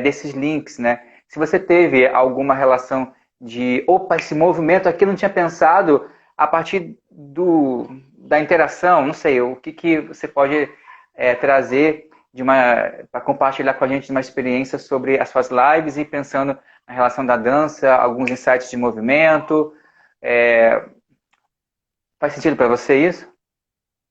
desses links, né? Se você teve alguma relação de, opa, esse movimento aqui eu não tinha pensado a partir da interação, não sei, o que você pode trazer para compartilhar com a gente uma experiência sobre as suas lives e pensando na relação da dança, alguns insights de movimento. Faz sentido para você isso?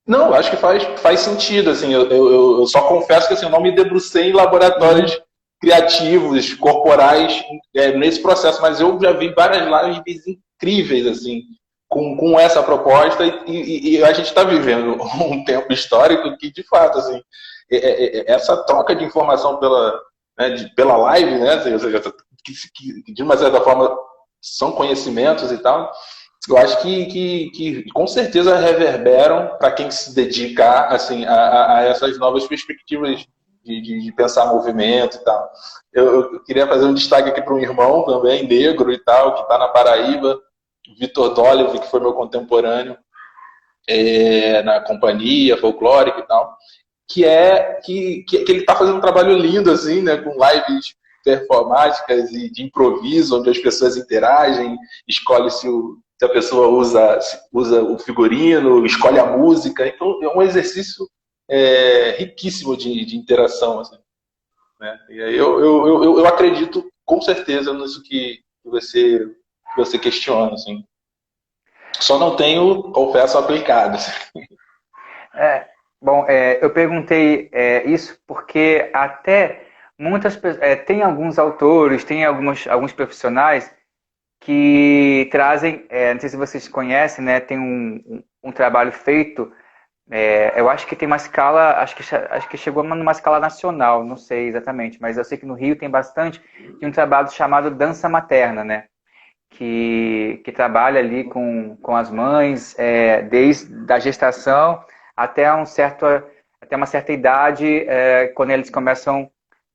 Não, acho que faz sentido. Assim, eu só confesso que assim, eu não me debrucei em laboratórios criativos, corporais, nesse processo, mas eu já vi várias lives incríveis assim, com essa proposta e a gente está vivendo um tempo histórico que, de fato, assim, essa troca de informação pela live, né, ou seja, que de uma certa forma são conhecimentos e tal, eu acho que com certeza reverberam para quem se dedicar assim, a essas novas perspectivas de pensar movimento e tal. Eu queria fazer um destaque aqui para um irmão também, negro e tal, que está na Paraíba, Vitor Dolive, que foi meu contemporâneo na companhia folclórica e tal, que ele está fazendo um trabalho lindo, assim, né, com lives performáticas e de improviso, onde as pessoas interagem, escolhe se a pessoa usa o figurino, escolhe a música. Então, é um exercício riquíssimo de interação. Assim, né? E aí eu acredito com certeza nisso que você questiona. Assim. Só não tenho, confesso, aplicado. Bom, eu perguntei isso porque até muitas tem alguns autores, tem alguns profissionais que trazem, não sei se vocês conhecem, né, tem um trabalho feito, eu acho que tem uma escala, acho que chegou numa escala nacional, não sei exatamente, mas eu sei que no Rio tem bastante, de um trabalho chamado Dança Materna, né, que trabalha ali com as mães, desde a gestação até até uma certa idade, quando eles começam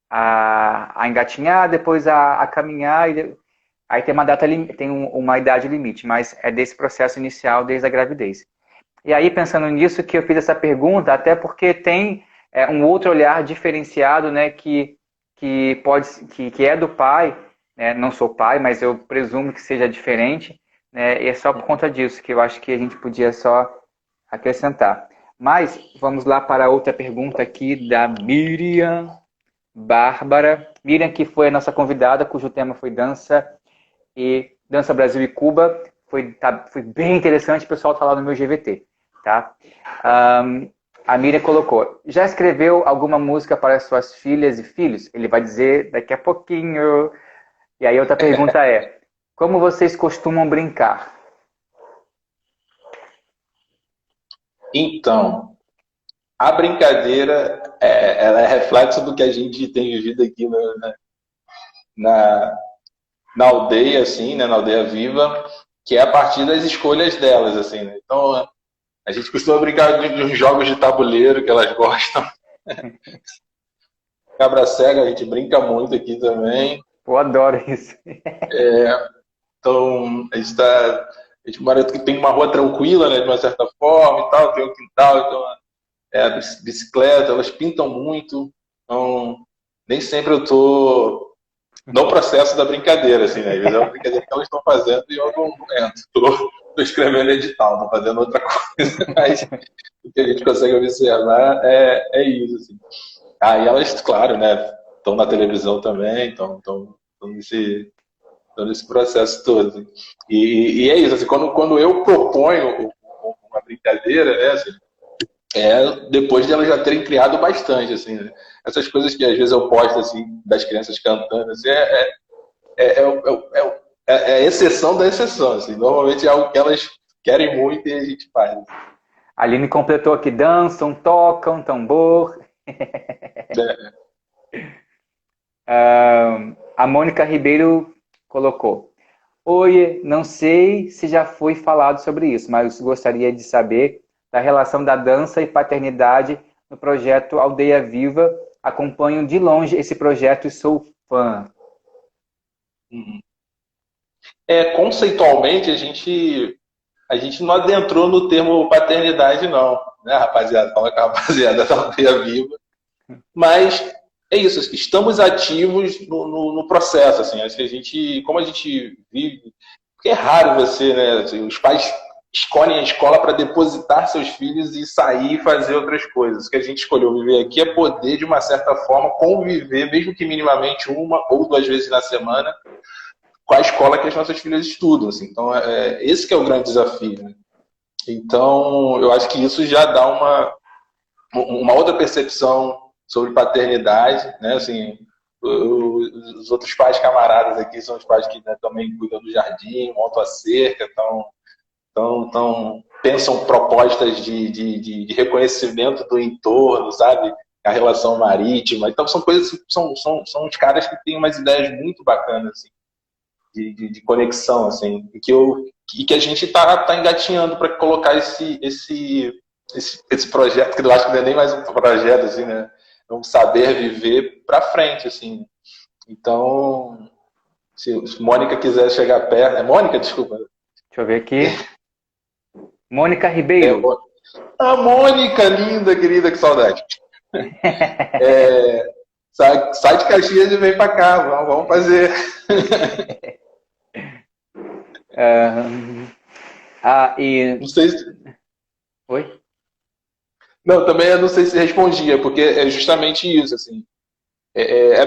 a engatinhar, depois a caminhar, aí tem uma idade limite, mas é desse processo inicial desde a gravidez. E aí, pensando nisso, que eu fiz essa pergunta, até porque tem um outro olhar diferenciado, né, que é do pai, né, não sou pai, mas eu presumo que seja diferente, né, e é só por conta disso que eu acho que a gente podia só acrescentar. Mas vamos lá para outra pergunta aqui da Miriam Bárbara. Miriam, que foi a nossa convidada, cujo tema foi Dança Brasil e Cuba. Foi bem interessante, o pessoal está lá no meu GVT. Tá? A Miriam colocou: já escreveu alguma música para suas filhas e filhos? Ele vai dizer daqui a pouquinho. E aí outra pergunta como vocês costumam brincar? Então, a brincadeira ela é reflexo do que a gente tem vivido aqui na, na aldeia, assim, né, na Aldeia Viva, que é a partir das escolhas delas, assim, né? Então, a gente costuma brincar de uns jogos de tabuleiro que elas gostam. Cabra cega, a gente brinca muito aqui também. Eu adoro isso. Então, a gente mora, tem uma rua tranquila, né, de uma certa forma e tal, tem um quintal, então a bicicleta, elas pintam muito, então nem sempre eu tô no processo da brincadeira, assim, né? Às vezes é uma brincadeira que elas estão fazendo e eu não entro. Tô escrevendo edital, tô fazendo outra coisa, mas o que a gente consegue observar é isso, assim. Aí elas, claro, né, estão na televisão também, estão nesse processo todo. E é isso, assim, quando eu proponho uma brincadeira, né, assim, depois de elas já terem criado bastante, assim, né? Essas coisas que às vezes eu posto, assim, das crianças cantando, assim, é a exceção da exceção, assim. Normalmente é algo que elas querem muito e a gente faz. A Aline completou aqui, dançam, tocam, tambor. A Mônica Ribeiro colocou: oi, não sei se já foi falado sobre isso, mas gostaria de saber da relação da dança e paternidade no projeto Aldeia Viva. Acompanho de longe esse projeto e sou fã. Conceitualmente, a gente não adentrou no termo paternidade, não, né, rapaziada? Fala com a rapaziada da Aldeia Viva. Mas é isso, estamos ativos no processo, assim, acho que a gente, como a gente vive, porque é raro você, né, assim, os pais escolhem a escola para depositar seus filhos e sair e fazer outras coisas. O que a gente escolheu viver aqui é poder, de uma certa forma, conviver, mesmo que minimamente uma ou duas vezes na semana, com a escola que as nossas filhas estudam, assim. Então, esse que é o grande desafio, né? Então, eu acho que isso já dá uma outra percepção sobre paternidade, né? Assim, os outros pais camaradas aqui são os pais que, né, também cuidam do jardim, montam a cerca, pensam propostas de reconhecimento do entorno, sabe? A relação marítima. Então são coisas, são uns caras que têm umas ideias muito bacanas, assim, de conexão, assim, e que a gente tá engatinhando para colocar esse projeto, que eu acho que não é nem mais um projeto, assim, né? Um saber viver para frente, assim. Então, se Mônica quiser chegar perto... Mônica, desculpa. Deixa eu ver aqui. Mônica Ribeiro. A Mônica, linda, querida, que saudade. Sai de Caxias e vem para cá, vamos fazer. Não sei se... Oi? Não, também eu não sei se respondia, porque é justamente isso, assim.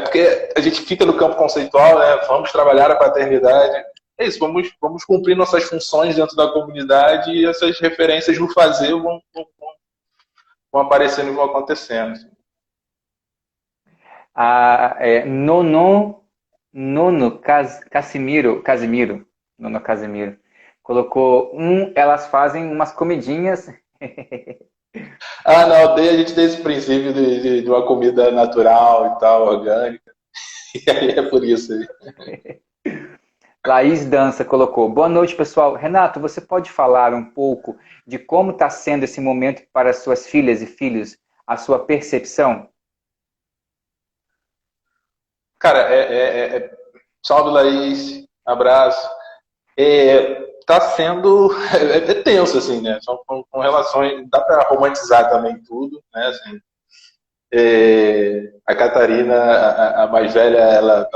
Porque a gente fica no campo conceitual, né? Vamos trabalhar a paternidade. É isso, vamos cumprir nossas funções dentro da comunidade e essas referências no fazer vão aparecendo e vão acontecendo. Nono Casimiro colocou elas fazem umas comidinhas. Na aldeia a gente tem esse princípio de uma comida natural e tal, orgânica. E aí é por isso aí. Laís Dança colocou: boa noite, pessoal. Renato, você pode falar um pouco de como está sendo esse momento para suas filhas e filhos, a sua percepção? Cara, salve, Laís, abraço. Tá sendo tenso, assim, né? São com relações, dá para romantizar também tudo, né? Assim, a Catarina, a mais velha, ela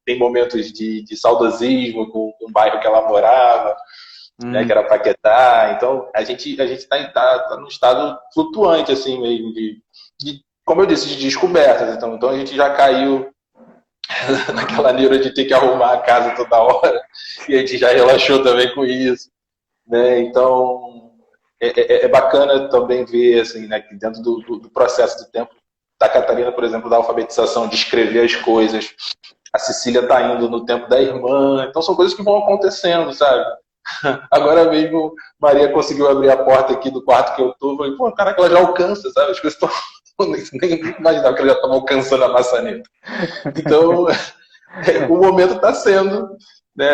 tem momentos de saudosismo com o bairro que ela morava, né, que era Paquetá. Então, a gente tá num estado flutuante, assim, mesmo, como eu disse, de descobertas. Então a gente já caiu naquela neura de ter que arrumar a casa toda hora, e a gente já relaxou também com isso, né? Então, é bacana também ver, assim, né, que dentro do processo do tempo da Catarina, por exemplo, da alfabetização, de escrever as coisas, a Cecília está indo no tempo da irmã, então são coisas que vão acontecendo, sabe? Agora mesmo, Maria conseguiu abrir a porta aqui do quarto que eu tô, falei, pô, caraca, ela já alcança, sabe? As coisas estão... nem imaginava que ela já estava alcançando a maçaneta. Então, o momento está sendo, né?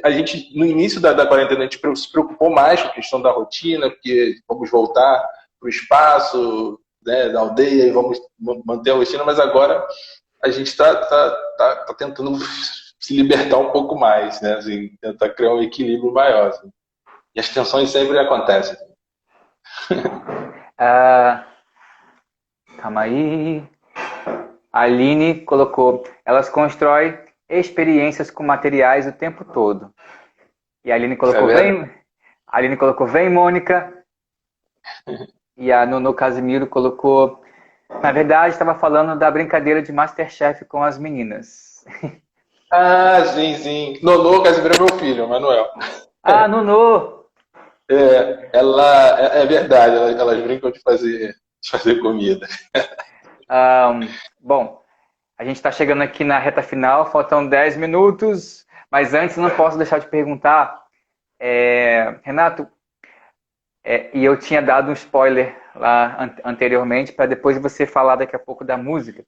A gente, no início da quarentena, a gente se preocupou mais com a questão da rotina, porque vamos voltar para o espaço, né, da aldeia e vamos manter a rotina, mas agora a gente está tentando se libertar um pouco mais, né? Assim, tentar criar um equilíbrio maior. Assim. E as tensões sempre acontecem. Calma aí. A Aline colocou, elas constroem experiências com materiais o tempo todo. E a Aline colocou, vem, Mônica. E a Nono Casimiro colocou, na verdade, estava falando da brincadeira de MasterChef com as meninas. Ah, sim. Nono Casimiro é meu filho, Manuel. Ah, Nono! É verdade, elas brincam de fazer comida. Bom, a gente está chegando aqui na reta final, faltam 10 minutos, mas antes não posso deixar de perguntar, Renato, e eu tinha dado um spoiler lá anteriormente, para depois você falar daqui a pouco da música.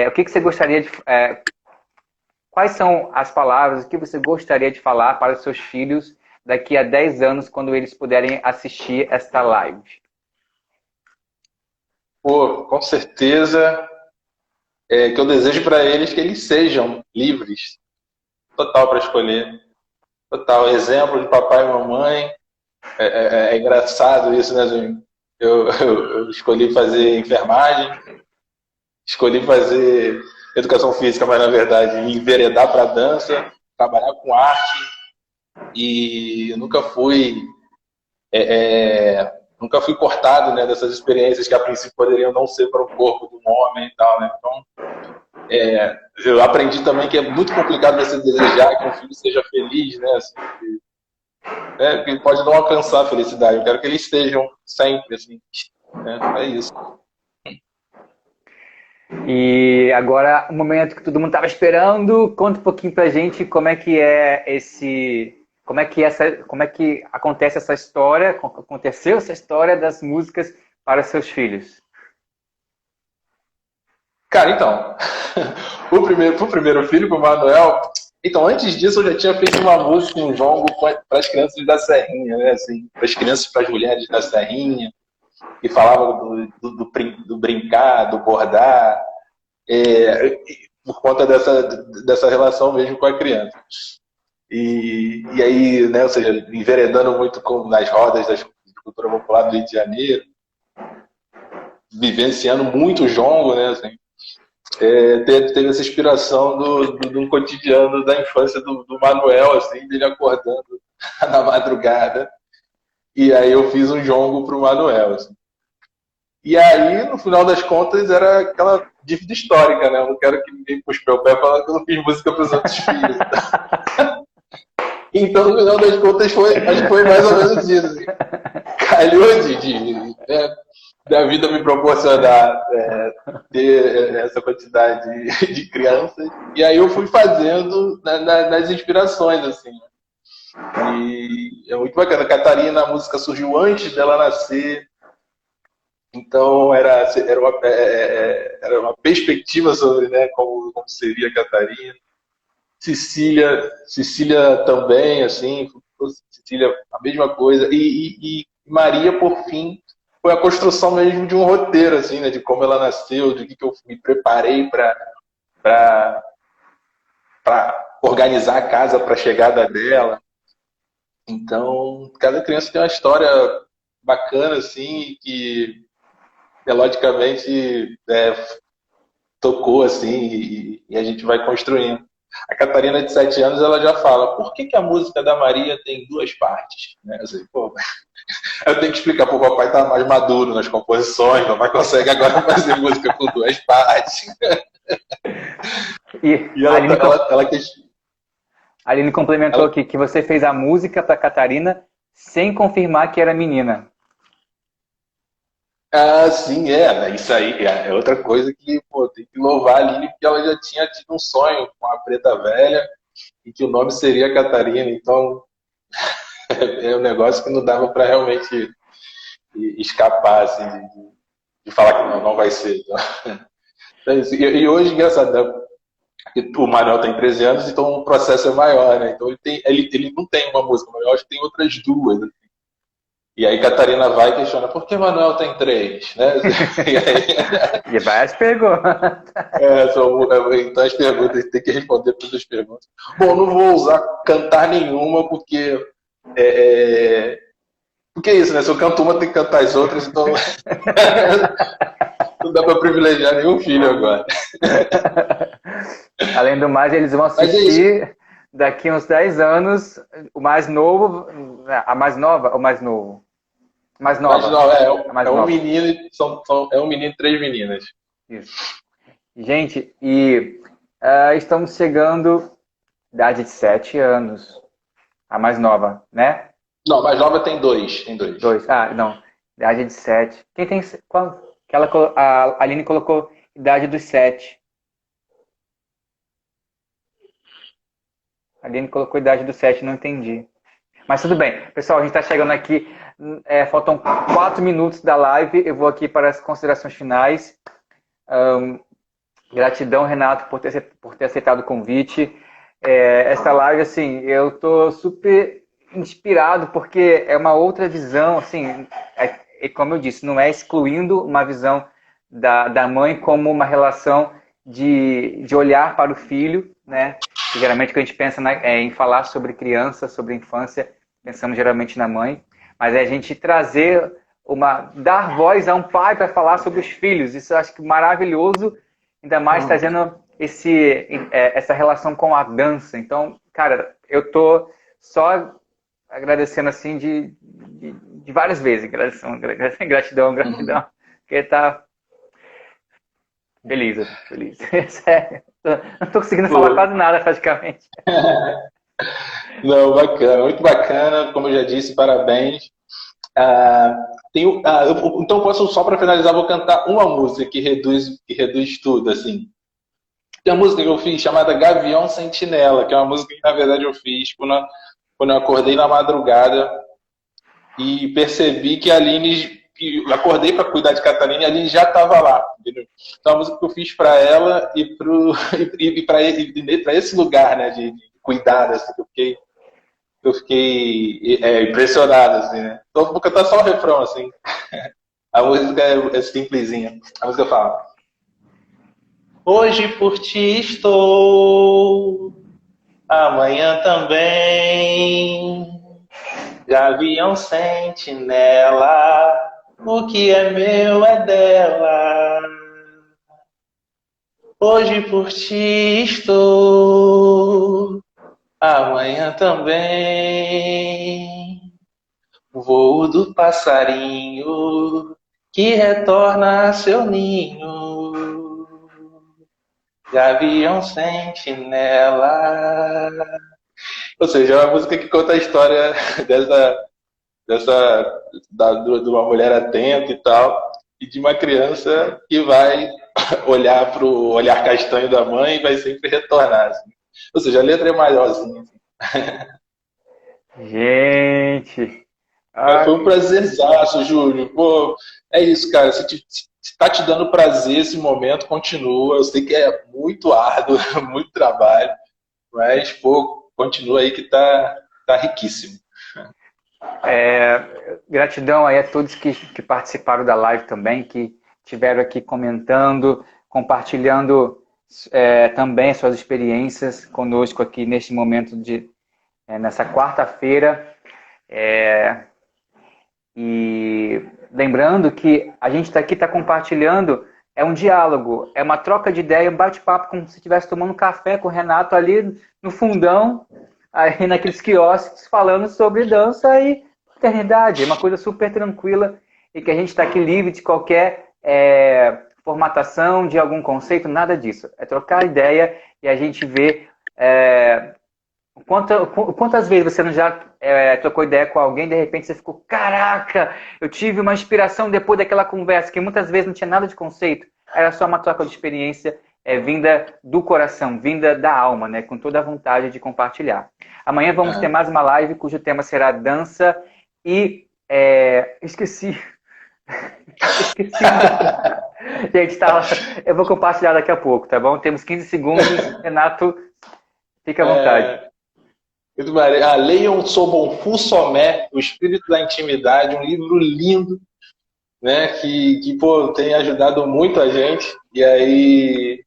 O que você gostaria de... quais são as palavras, o que você gostaria de falar para os seus filhos daqui a 10 anos, quando eles puderem assistir esta live? Pô, com certeza que eu desejo para eles que eles sejam livres, total para escolher, total. Exemplo de papai e mamãe. É engraçado isso, né, Júnior? Eu escolhi fazer enfermagem, escolhi fazer educação física, mas na verdade me enveredar para dança, trabalhar com arte e eu nunca fui cortado, né, dessas experiências que a princípio poderiam não ser para o corpo de um homem e tal, né? Então, eu aprendi também que é muito complicado você desejar que um filho seja feliz, né? Assim, porque pode não alcançar a felicidade. Eu quero que eles estejam sempre, assim, né? É isso. E agora, o momento que todo mundo estava esperando, conta um pouquinho pra gente como é que como é que acontece essa história, aconteceu essa história das músicas para seus filhos. Cara, então, pro primeiro filho, pro Manuel, então, antes disso, eu já tinha feito uma música, um jongo para as crianças da Serrinha, né? Assim, para as crianças, para as mulheres da Serrinha, que falava do brincar, do bordar, por conta dessa relação mesmo com a criança. E aí, né, ou seja, enveredando muito nas rodas da cultura popular do Rio de Janeiro, vivenciando muito o jongo, né, assim, teve essa inspiração do cotidiano da infância do Manuel, assim, dele acordando na madrugada. E aí eu fiz um jongo pro Manuel, assim. E aí, no final das contas, era aquela dívida histórica, né? Eu não quero que ninguém puxe meu pé falando que eu não fiz música pros outros filhos. Então, no final das contas, acho que foi mais ou menos isso. Assim. Calhou da vida me proporcionar ter essa quantidade de crianças. E aí eu fui fazendo nas inspirações, assim. E é muito bacana. A Catarina, a música surgiu antes dela nascer. Então, era uma perspectiva sobre, né, como seria a Catarina. Cecília também, assim, Cecília a mesma coisa. E Maria, por fim, foi a construção mesmo de um roteiro, assim, né, de como ela nasceu, de que eu me preparei para organizar a casa para a chegada dela. Então, cada criança tem uma história bacana, assim, que melodicamente tocou, assim, e a gente vai construindo. A Catarina, de 7 anos, ela já fala, por que a música da Maria tem 2 partes? Né? Assim, eu tenho que explicar para o papai estar mais maduro nas composições, o papai consegue agora fazer música com 2 partes. E a Aline complementou aqui que você fez a música para Catarina sem confirmar que era menina. Ah, sim, isso aí é outra coisa que, tem que louvar a Aline, porque ela já tinha tido um sonho com a Preta Velha e que o nome seria Catarina, então é um negócio que não dava para realmente escapar, assim, de falar que não vai ser. Então, e hoje, engraçado, E o Manuel tem 13 anos, então o processo é maior, né? Então ele não tem uma música, mas eu acho que tem outras duas. E aí Catarina vai e questiona, por que Manuel tem três? Né? E aí, E vai as perguntas. então as perguntas, tem que responder todas as perguntas. Bom, não vou usar cantar nenhuma, porque é isso, né? Se eu canto uma, tem que cantar as outras, então não dá para privilegiar nenhum filho agora. Além do mais, eles vão Mas é isso. assistir daqui uns 10 anos, o mais novo, a mais nova, ou mais novo? Mais Mas nova. não, A mais é um nova. menino, é um menino e três meninas. Isso. Gente, e estamos chegando à idade de 7 anos. A mais nova, né? Não, a mais nova tem dois. Tem dois. Dois. Ah, não. Idade de 7. Quem tem. Qual? Que a Aline colocou idade dos 7. A Aline colocou idade dos 7, não entendi. Mas tudo bem. Pessoal, a gente está chegando aqui. Faltam 4 minutos da live. Eu vou aqui para as considerações finais. Gratidão, Renato, por ter aceitado o convite. Essa live, assim, eu tô super inspirado porque é uma outra visão, assim, como eu disse, não é excluindo uma visão da mãe como uma relação de olhar para o filho, né? Que geralmente quando a gente pensa em falar sobre criança, sobre infância, pensamos geralmente na mãe, mas é a gente trazer dar voz a um pai para falar sobre os filhos. Isso eu acho que maravilhoso, ainda mais trazendo essa relação com a dança. Então, cara, eu tô só agradecendo assim de várias vezes. Gratidão, porque tá feliz. Sério. Não tô conseguindo falar quase nada praticamente. Não, bacana, muito bacana, como eu já disse, parabéns. Então posso, só para finalizar, vou cantar uma música que reduz tudo, assim. Tem uma música que eu fiz chamada Gavião Sentinela, que é uma música que na verdade eu fiz quando eu acordei na madrugada e percebi que a Aline, que eu acordei para cuidar de Catarina e a Aline já estava lá, entendeu? Então a música que eu fiz para ela e para esse lugar, né, de cuidar, assim, que eu fiquei impressionado, assim, né? Então vou cantar só o refrão, assim. A música é simplesinha. A música fala: hoje por ti estou, amanhã também. Gavião sentinela, o que é meu é dela. Hoje por ti estou, amanhã também. Voo do passarinho que retorna a seu ninho. Gavião sentinela. Ou seja, é uma música que conta a história de uma mulher atenta e tal, e de uma criança que vai olhar para o olhar castanho da mãe e vai sempre retornar. Assim. Ou seja, a letra é maiorzinha. Assim. Gente! Foi um prazerzaço, Júlio. Pô, é isso, cara. Se está te dando prazer esse momento, continua. Eu sei que é muito árduo, muito trabalho, mas, pô, continua aí que tá riquíssimo. Gratidão aí a todos que participaram da live também, que estiveram aqui comentando, compartilhando também suas experiências conosco aqui neste momento nessa quarta-feira. E lembrando que a gente está compartilhando, é um diálogo, é uma troca de ideia, um bate-papo como se estivesse tomando café com o Renato ali no fundão, aí naqueles quiosques falando sobre dança e paternidade. É uma coisa super tranquila e que a gente está aqui livre de qualquer formatação de algum conceito, nada disso. É trocar ideia e a gente vê quantas vezes você não já trocou ideia com alguém e de repente você ficou, caraca, eu tive uma inspiração depois daquela conversa, que muitas vezes não tinha nada de conceito, era só uma troca de experiência vinda do coração, vinda da alma, né, com toda a vontade de compartilhar. Amanhã vamos ter mais uma live cujo tema será dança e... esqueci. Gente, tá, eu vou compartilhar daqui a pouco, tá bom? Temos 15 segundos. Renato, fica à vontade. Muito bem. Leiam Sobonfu Somé, O Espírito da Intimidade, um livro lindo, né, que pô, tem ajudado muito a gente. E aí,